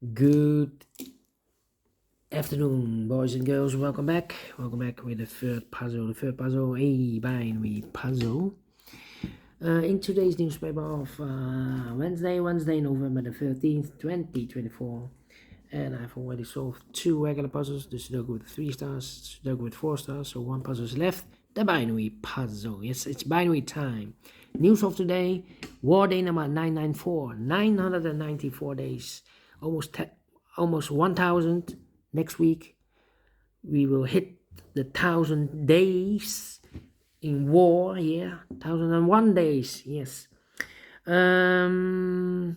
Good afternoon, boys and girls. Welcome back. Welcome back with the third puzzle. A binary puzzle. In today's newspaper of Wednesday, November the 13th, 2024. And I've already solved two regular puzzles. The Sudoku with 3 stars, Sudoku with 4 stars. So one puzzle is left. The binary puzzle. Yes, it's binary time. News of today. War day number 994. 994 days. Almost 1,000. Next week we will hit the 1,000 days in war. Yeah, 1,001 days. Yes. Yeah,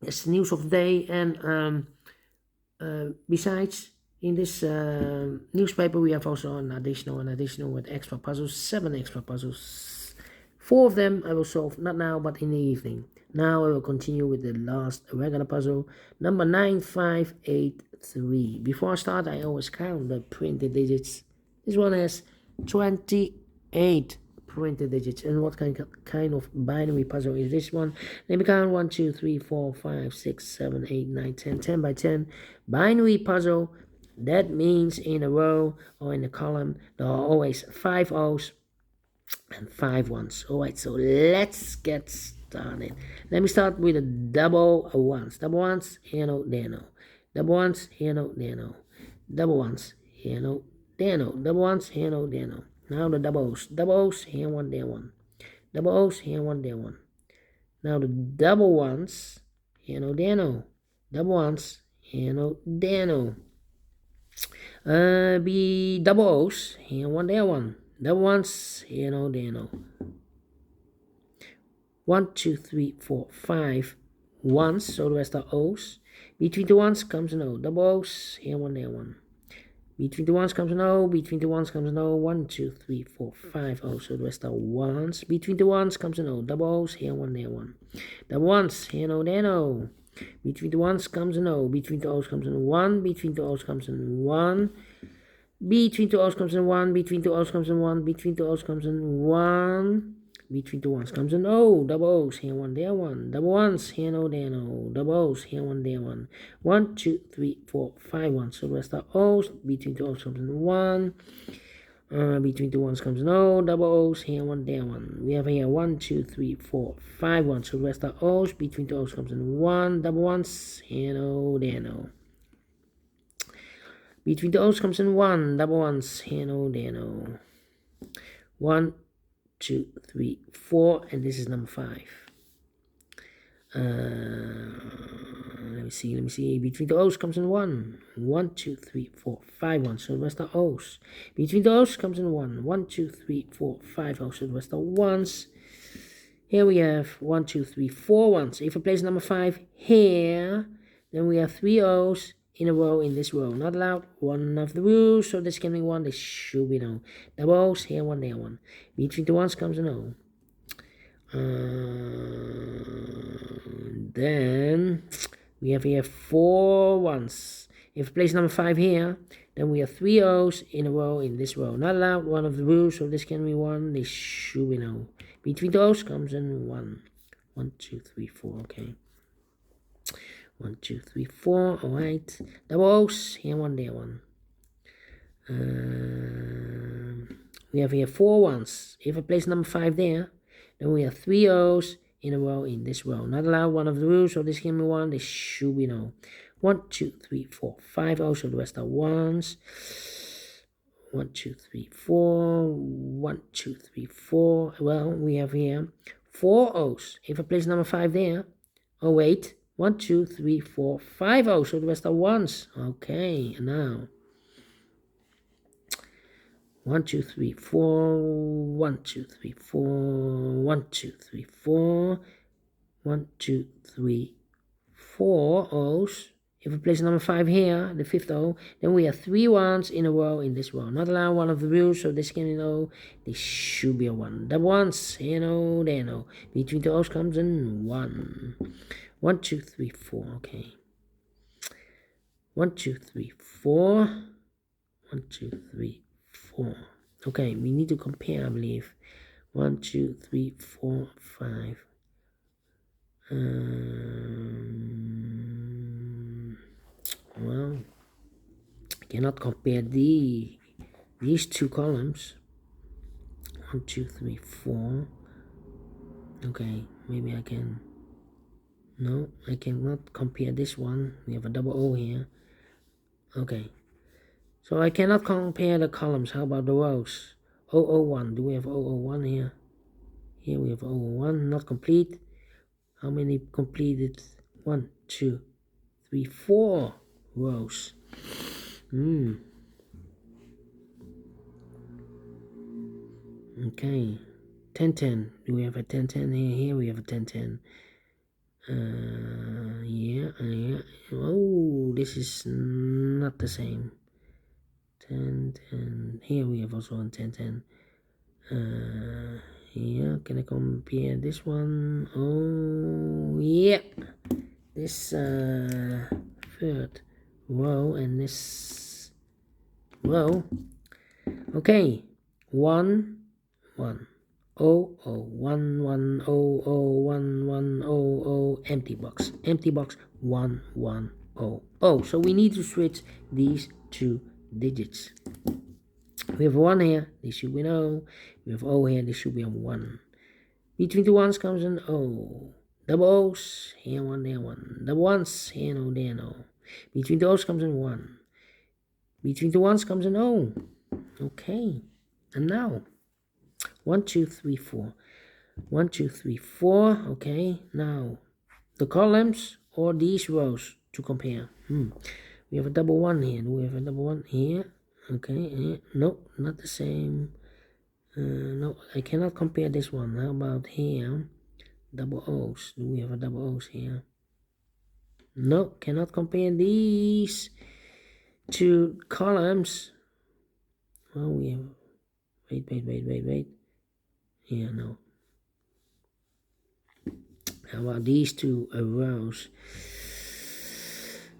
it's the news of the day. And besides, in this newspaper we have also an additional with extra puzzles, 7 extra puzzles. 4 of them I will solve not now but in the evening. Now I will continue with the last regular puzzle, number 9583. Before I start, I always count the printed digits. This one has 28 printed digits. And what kind of binary puzzle is this one? Let me count: 1, 2, 3, 4, 5, 6, 7, 8, 9, 10. 10 by 10 binary puzzle. That means in a row or in a column there are always 5 O's and 5 ones. Alright, so let's get started. Let me start with the double ones. Double ones, here no, there no. Double ones, here no, there no. Double ones, here no, there no. Double ones, here no, there no. Now the doubles. Doubles, here one, there one. Double O's, here one, there one. Now the double ones, here no, there no. Double ones, here no, there no. Be double O's, here one, there one. Double ones, here no, there no. 1, 2, 3, 4, 5 ones, so the rest are O's. Between the ones comes an O. Double O's, here one, there one. Between the ones comes an O. Between the ones comes an O. 1, 2, 3, 4, 5 O's, so the rest are ones. Between the ones comes an O. Double O's, here one, there one. Double ones, here no, there no. Between the ones comes an O. Between the O's comes an 1. Between the O's comes an 1. Between the O's comes an 1. Between the O's comes an 1. Between the O's comes an 1. Between the ones comes an O. Double O's, here one, there one. Double ones, here no, there no. Double O's, here one, there one. 1, 2, 3, 4, 5 ones. So the rest are O's. Between the O's comes an 1. Between the ones comes an O. Double O's, here one, there one. We have here 1, 2, 3, 4, 5 ones. So the rest are O's. Between the O's comes an 1. Double ones, here no, there no. Between the O's comes in 1. Double ones, here no, there no. 1, 2, 3, 4, and this is number 5. Let me see. Between the O's comes in 1. 1, 2, 3, 4, 5 ones. So the rest are O's. Between the O's comes in 1. 1, 2, 3, 4, 5 O's. So the rest are ones. Here we have 1, 2, 3, 4 ones. If I place number 5 here, then we have 3 O's in a row in this row. Not allowed. One of the rules, so this can be 1. This should be no. Double O's, here one, there one. Between the ones comes an O. Then we have here 4 ones. If I place number 5 here, then we have 3 O's in a row in this row. Not allowed. One of the rules, so this can be 1. This should be no. Between the O's comes in 1. 1, 2, 3, 4. Okay. 1, 2, 3, 4. All right. Double O's, here one, there one. We have here 4 ones. If I place number 5 there, then we have 3 O's in a row in this row. Not allowed. One of the rules, so this can be 1. This should be no. 1, 2, 3, 4, 5 O's, so the rest are ones. 1, 2, 3, 4. 1, 2, 3, 4. Well, we have here 4 O's. If I place number 5 there, oh wait. 1, 2, 3, 4, 5 O's, so the rest are ones. Okay, and now 1, 2, 3, 4. 1, 2, 3, 4. 1, 2, 3, 4. 1, 2, 3, 4 O's. If we place number 5 here, the 5th O, then we have 3 ones in a row in this row. Not allowed. One of the rules, so this can be no. This should be a 1. Double ones, here no, there no. Between the O's comes in 1. 1, 2, 3, 4. Okay. 1, 2, 3, 4. 1, 2, 3, 4. Okay, we need to compare, I believe. 1, 2, 3, 4, 5. Cannot compare these two columns. 1, 2, 3, 4. Okay, maybe I can. No, I cannot compare this one. We have a double O here. Okay, so I cannot compare the columns. How about the rows? 001. Do we have 001 here? Here we have 001. Not complete. How many completed? 1, 2, 3, 4 rows. Okay. 1010. Do we have a 1010 here? Here we have a 1010. Yeah. Oh, this is not the same. 1010. Here we have also a 1010. Yeah, can I compare this one? Oh, yeah. This third row and this row. Okay, 1 1 0 0 1 1 0 0 1 1 0 0 empty box 1 1 0 0. So we need to switch these two digits. We have 1 here, this should be an O. We have O here, this should be a 1. Between the ones comes an O. Double O's, here 1, there 1. Double ones, here no, there no. Between the O's comes an 1. Between the ones comes an O. Okay, and now 1, 2, 3, 4. 1, 2, 3, 4. Okay, now the columns or these rows to compare. We have a double 1 here. Do we have a double 1 here? Okay, here. No, not the same. No, I cannot compare this one. How about here? Double O's. Do we have a double O's here? No, cannot compare these two columns. Well, we have. Wait. Yeah, no. How about these two rows?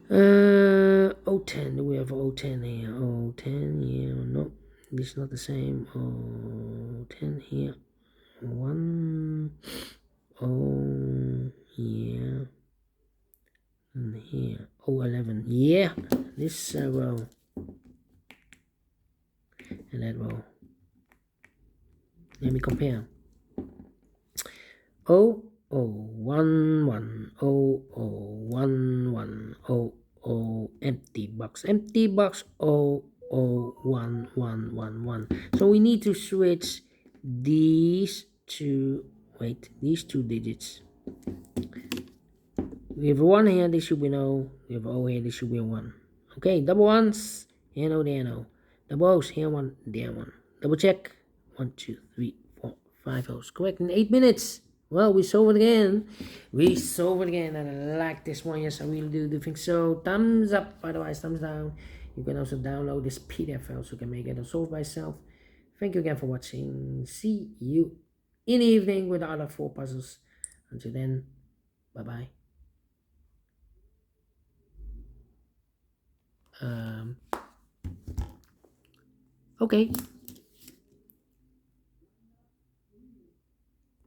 010. Do we have 010 here? 010, yeah, no. This is not the same. 010 here. 1. Yeah. And here. 011. Yeah. This row. And that row. Let me compare. 0 1 1 0 1 1 0 empty box 0 1 1 1 1. So we need to switch these two digits. We have a 1 here, this should be no. We have O here, this should be a 1. Okay, double ones, here no, there no. Double O's, here 1, there 1. Double check. 1 2 3 4 5 O's. Correct in 8 minutes. Well, we solved it again. And I like this one. Yes, I really do think so. Thumbs up, otherwise thumbs down. You can also download this PDF file so you can make it and solve by yourself. Thank you again for watching. See you in the evening with the other 4 puzzles. Until then, bye-bye. Okay.